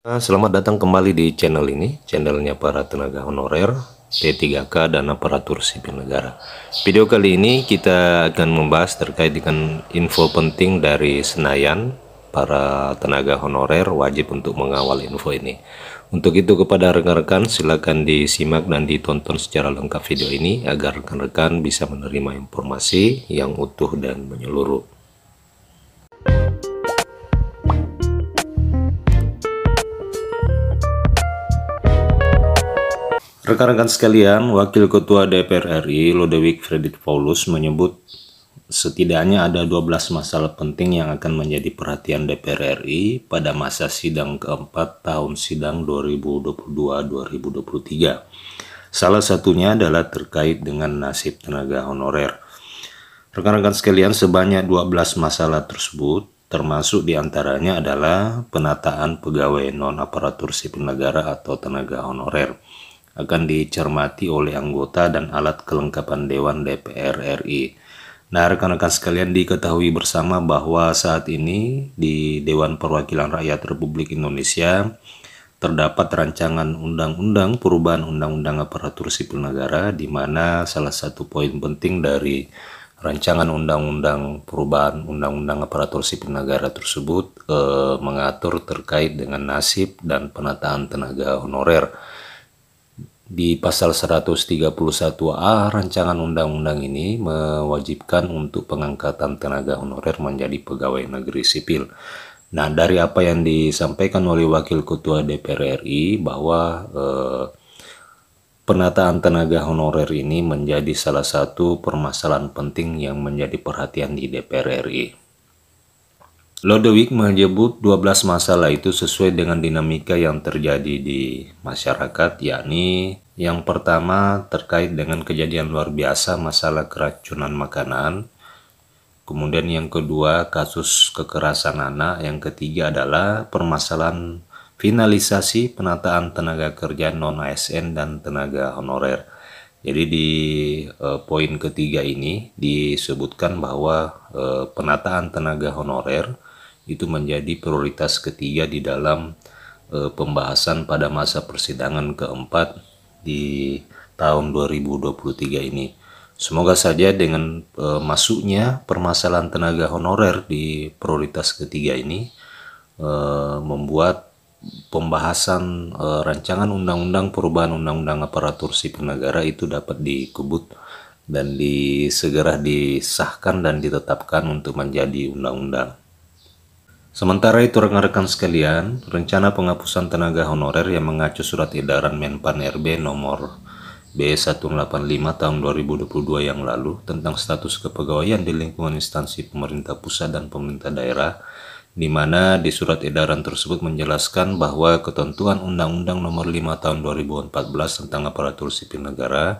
Selamat datang kembali di channel ini, channelnya para tenaga honorer, P3K dan aparatur sipil negara. Video kali ini kita akan membahas terkait dengan info penting dari Senayan. Para tenaga honorer wajib untuk mengawal info ini. Untuk itu kepada rekan-rekan silakan disimak dan ditonton secara lengkap video ini agar rekan-rekan bisa menerima informasi yang utuh dan menyeluruh. Rekan-rekan sekalian, Wakil Ketua DPR RI Lodewijk Fredrik Paulus menyebut setidaknya ada 12 masalah penting yang akan menjadi perhatian DPR RI pada masa sidang keempat tahun sidang 2022-2023. Salah satunya adalah terkait dengan nasib tenaga honorer. Rekan-rekan sekalian, sebanyak 12 masalah tersebut termasuk diantaranya adalah penataan pegawai non-aparatur sipil negara atau tenaga honorer akan dicermati oleh anggota dan alat kelengkapan Dewan DPR RI. Nah, rekan-rekan sekalian, diketahui bersama bahwa saat ini di Dewan Perwakilan Rakyat Republik Indonesia terdapat rancangan undang-undang perubahan undang-undang aparatur sipil negara, di mana salah satu poin penting dari rancangan undang-undang perubahan undang-undang aparatur sipil negara tersebut mengatur terkait dengan nasib dan penataan tenaga honorer. Di pasal 131A rancangan undang-undang ini mewajibkan untuk pengangkatan tenaga honorer menjadi pegawai negeri sipil. Nah, dari apa yang disampaikan oleh Wakil Ketua DPR RI bahwa penataan tenaga honorer ini menjadi salah satu permasalahan penting yang menjadi perhatian di DPR RI. Lodewijk menyebut 12 masalah itu sesuai dengan dinamika yang terjadi di masyarakat, yakni yang pertama terkait dengan kejadian luar biasa masalah keracunan makanan, kemudian yang kedua kasus kekerasan anak, yang ketiga adalah permasalahan finalisasi penataan tenaga kerja non-ASN dan tenaga honorer. Jadi di poin ketiga ini disebutkan bahwa penataan tenaga honorer itu menjadi prioritas ketiga di dalam pembahasan pada masa persidangan keempat di tahun 2023 ini. Semoga saja dengan masuknya permasalahan tenaga honorer di prioritas ketiga ini membuat pembahasan rancangan undang-undang perubahan undang-undang aparatur sipil negara itu dapat dikebut dan segera disahkan dan ditetapkan untuk menjadi undang-undang. Sementara itu rekan-rekan sekalian, rencana penghapusan tenaga honorer yang mengacu surat edaran Menpan RB nomor B185 tahun 2022 yang lalu tentang status kepegawaian di lingkungan instansi pemerintah pusat dan pemerintah daerah, di mana di surat edaran tersebut menjelaskan bahwa ketentuan Undang-Undang nomor 5 tahun 2014 tentang aparatur sipil negara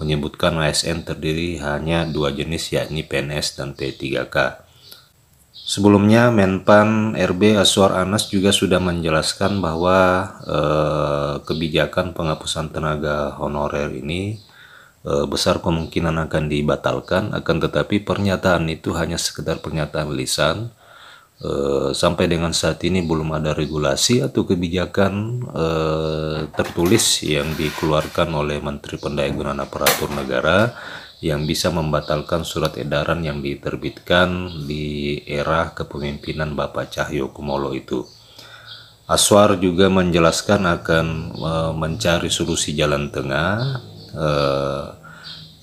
menyebutkan ASN terdiri hanya dua jenis, yakni PNS dan P3K. Sebelumnya Menpan RB Aswar Anas juga sudah menjelaskan bahwa kebijakan penghapusan tenaga honorer ini besar kemungkinan akan dibatalkan, akan tetapi pernyataan itu hanya sekedar pernyataan lisan. Sampai dengan saat ini belum ada regulasi atau kebijakan tertulis yang dikeluarkan oleh Menteri Pendayagunaan Aparatur Negara yang bisa membatalkan surat edaran yang diterbitkan di era kepemimpinan Bapak Cahyokumolo itu. Aswar juga menjelaskan akan mencari solusi jalan tengah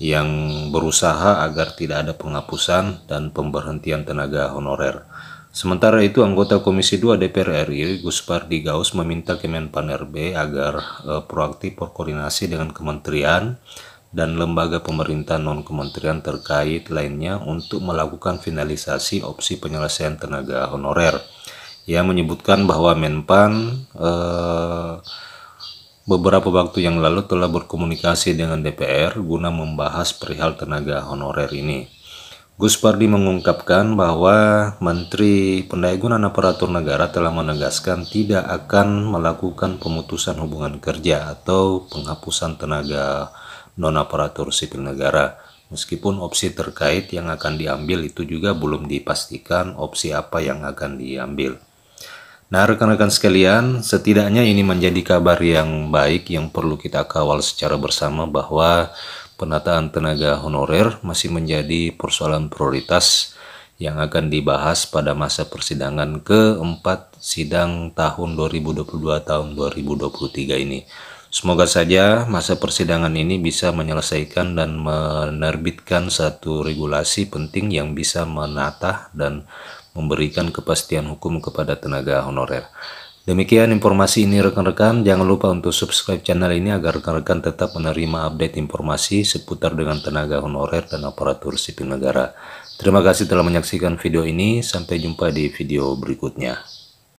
yang berusaha agar tidak ada penghapusan dan pemberhentian tenaga honorer. Sementara itu, anggota Komisi 2 DPR RI Gus Pardi Gaus meminta Kemenpan RB agar proaktif berkoordinasi dengan kementerian dan lembaga pemerintah non-kementerian terkait lainnya untuk melakukan finalisasi opsi penyelesaian tenaga honorer. Ia menyebutkan bahwa Menpan beberapa waktu yang lalu telah berkomunikasi dengan DPR guna membahas perihal tenaga honorer ini. Gus Pardi mengungkapkan bahwa Menteri Pendayagunaan Aparatur Negara telah menegaskan tidak akan melakukan pemutusan hubungan kerja atau penghapusan tenaga non-aparatur sipil negara, meskipun opsi terkait yang akan diambil itu juga belum dipastikan opsi apa yang akan diambil. Nah, rekan-rekan sekalian, setidaknya ini menjadi kabar yang baik yang perlu kita kawal secara bersama bahwa penataan tenaga honorer masih menjadi persoalan prioritas yang akan dibahas pada masa persidangan keempat sidang tahun 2022 tahun 2023 ini. Semoga saja masa persidangan ini bisa menyelesaikan dan menerbitkan satu regulasi penting yang bisa menata dan memberikan kepastian hukum kepada tenaga honorer. Demikian informasi ini rekan-rekan, jangan lupa untuk subscribe channel ini agar rekan-rekan tetap menerima update informasi seputar dengan tenaga honorer dan aparatur sipil negara. Terima kasih telah menyaksikan video ini, sampai jumpa di video berikutnya.